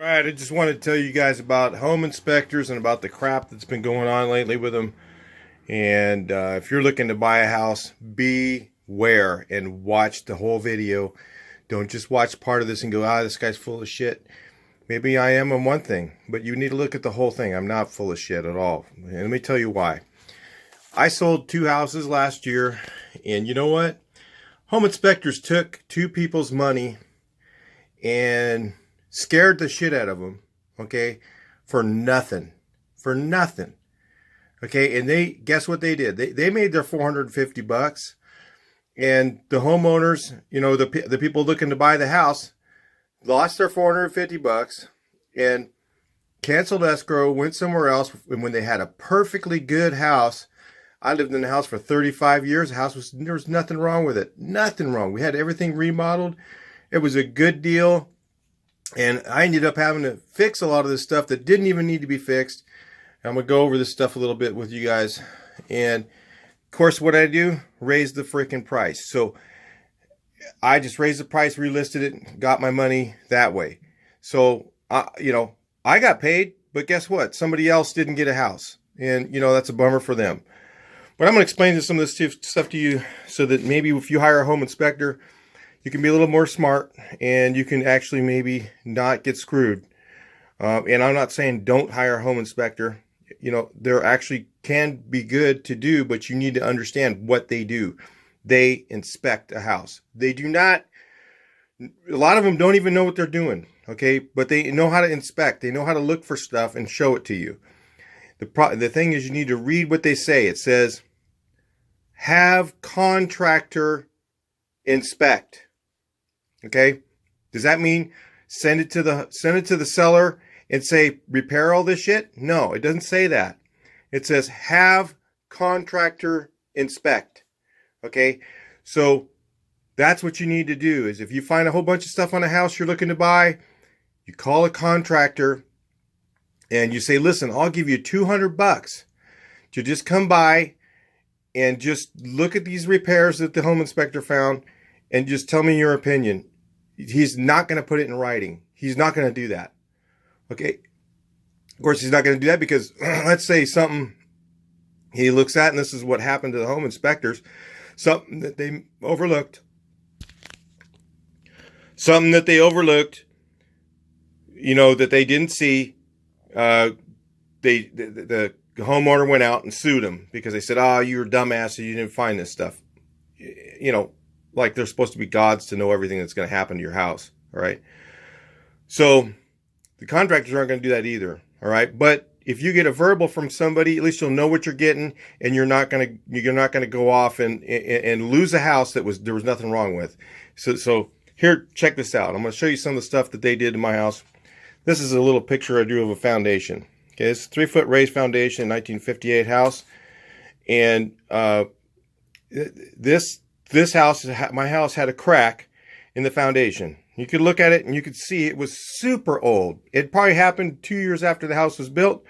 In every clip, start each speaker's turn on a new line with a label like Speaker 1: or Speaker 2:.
Speaker 1: All right, I just wanted to tell you guys about home inspectors and about the crap that's been going on lately with them. And if you're looking to buy a house, beware and watch the whole video. Don't just watch part of this and go, this guy's full of shit. Maybe I am on one thing, but you need to look at the whole thing. I'm not full of shit at all. And let me tell you why. I sold 2 houses last year, and you know what? Home inspectors took 2 people's money and scared the shit out of them, okay, for nothing. For nothing. Okay, and guess what they did? They made their $450, and the homeowners, the people looking to buy the house, lost their $450 and canceled escrow, went somewhere else. And when they had a perfectly good house, I lived in the house for 35 years. The house there was nothing wrong with it. Nothing wrong. We had everything remodeled. It was a good deal. And I ended up having to fix a lot of this stuff that didn't even need to be fixed. I'm going to go over this stuff a little bit with you guys. And, of course, what I do, raise the freaking price. So I just raised the price, relisted it, got my money that way. So, I got paid, but guess what? Somebody else didn't get a house. And, that's a bummer for them. But I'm going to explain some of this stuff to you so that maybe if you hire a home inspector, you can be a little more smart and you can actually maybe not get screwed. And I'm not saying don't hire a home inspector. There actually can be good to do, but you need to understand what they do. They inspect a house. They do not, a lot of them don't even know what they're doing, okay? But they know how to inspect. They know how to look for stuff and show it to you. The thing is, you need to read what they say. It says, have contractor inspect. Okay? Does that mean send it to the seller and say repair all this shit? No, it doesn't say that. It says have contractor inspect. Okay? So that's what you need to do is if you find a whole bunch of stuff on a house you're looking to buy, you call a contractor and you say, "Listen, I'll give you $200 to just come by and just look at these repairs that the home inspector found and just tell me your opinion." He's not going to put it in writing. He's not going to do that. Okay. Of course, he's not going to do that because let's say something he looks at, and this is what happened to the home inspectors, something that they overlooked, that they didn't see. The homeowner went out and sued him because they said, you're a dumbass, so you didn't find this stuff. Like they're supposed to be gods to know everything that's going to happen to your house. All right. So the contractors aren't going to do that either. All right. But if you get a verbal from somebody, at least you'll know what you're getting, and you're not going to go off and lose a house there was nothing wrong with. So here, check this out. I'm going to show you some of the stuff that they did in my house. This is a little picture I drew of a foundation. Okay. It's a 3-foot raised foundation, 1958 house. And, this house, my house had a crack in the foundation. You could look at it and you could see it was super old. It probably happened 2 years after the house was built.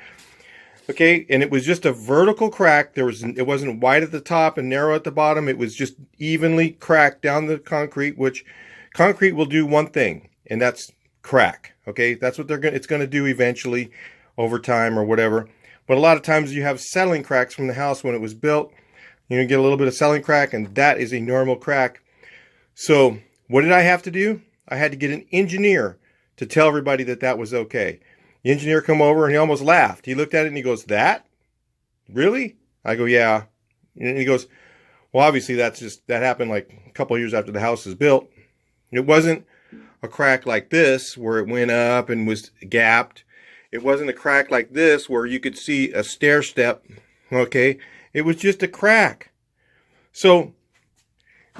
Speaker 1: Okay, and it was just a vertical crack. It wasn't wide at the top and narrow at the bottom. It was just evenly cracked down the concrete, which concrete will do one thing, and that's crack. Okay, that's what it's going to do eventually over time or whatever. But a lot of times you have settling cracks from the house when it was built. You get a little bit of settling crack, and that is a normal crack. So what did I have to do? I had to get an engineer to tell everybody that was okay. The engineer come over, and he almost laughed. He looked at it, and he goes, "That? Really?" I go, "Yeah." And he goes, "Well, obviously that happened like a couple of years after the house was built. It wasn't a crack like this where it went up and was gapped. It wasn't a crack like this where you could see a stair step, okay? It was just a crack." So,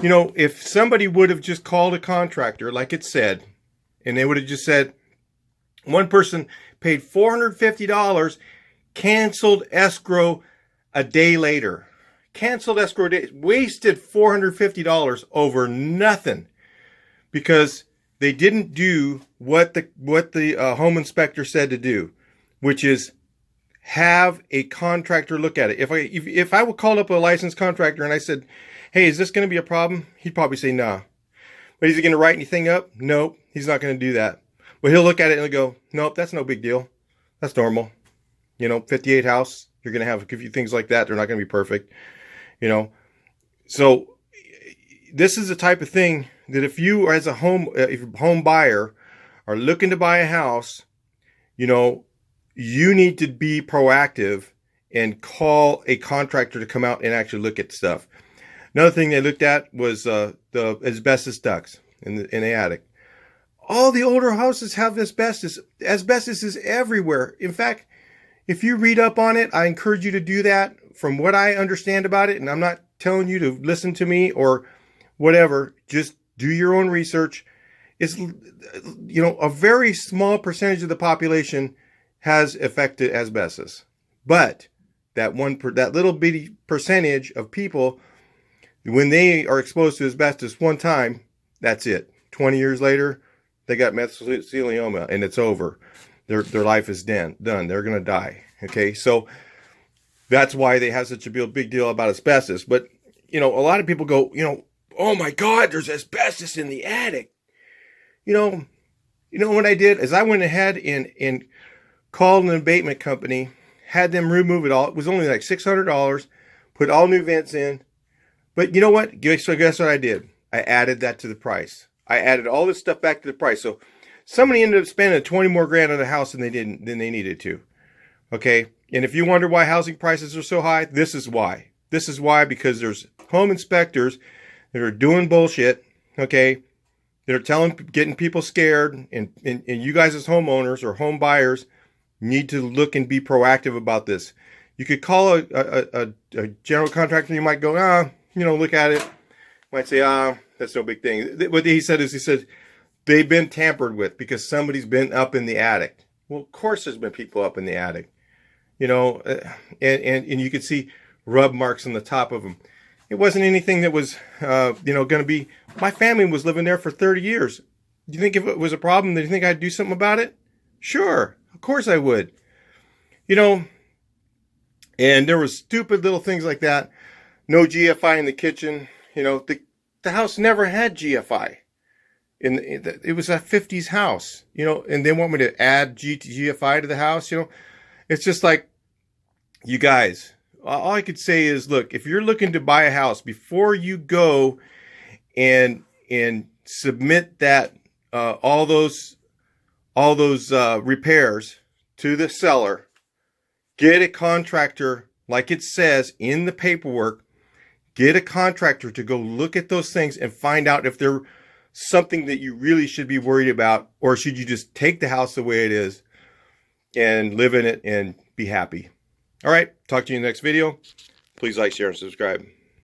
Speaker 1: if somebody would have just called a contractor, like it said, and they would have just said, one person paid $450, canceled escrow a day later. Canceled escrow a day, wasted $450 over nothing because they didn't do what the home inspector said to do, which is have a contractor look at it. If I would call up a licensed contractor and I said, "Hey, is this going to be a problem?" He'd probably say, "Nah." But is he going to write anything up? Nope, he's not going to do that. Well, he'll look at it and he'll go, nope, that's no big deal. That's normal. 58 house, you're going to have a few things like that. They're not going to be perfect, So this is the type of thing that if you, as a home buyer, are looking to buy a house, you need to be proactive and call a contractor to come out and actually look at stuff. Another thing they looked at was the asbestos ducts in the attic. All the older houses have asbestos. Asbestos is everywhere. In fact, if you read up on it, I encourage you to do that. From what I understand about it, and I'm not telling you to listen to me or whatever, just do your own research. It's, a very small percentage of the population has affected asbestos. But that little bitty percentage of people, when they are exposed to asbestos one time, that's it. 20 years later, they got mesothelioma and it's over. Their life is done. They're going to die. Okay, so that's why they have such a big deal about asbestos. But, a lot of people go, oh my God, there's asbestos in the attic. What I did is I went ahead and called an abatement company, had them remove it all. It was only like $600, put all new vents in. But you know what? So guess what I did? I added that to the price. I added all this stuff back to the price. So somebody ended up spending 20 more grand on the house than they needed to. Okay. And if you wonder why housing prices are so high, this is why. This is why, because there's home inspectors that are doing bullshit. Okay. That are getting people scared. And you guys as homeowners or home buyers need to look and be proactive about this. You could call a general contractor. You might go, look at it. Might say, that's no big thing. What he said they've been tampered with because somebody's been up in the attic. Well, of course there's been people up in the attic, and you could see rub marks on the top of them. It wasn't anything that was, going to be, my family was living there for 30 years. Do you think if it was a problem, do you think I'd do something about it? Sure. Of course I would. And there was stupid little things like that. No GFI in the kitchen. The house never had GFI. It was a 50s house, and they want me to add GFI to the house. It's just like, you guys, all I could say is, look, if you're looking to buy a house, before you go and submit that, all those repairs to the seller, get a contractor, like it says in the paperwork. Get a contractor to go look at those things and find out if they're something that you really should be worried about, or should you just take the house the way it is and live in it and be happy. All right. Talk to you in the next video. Please like, share, and subscribe.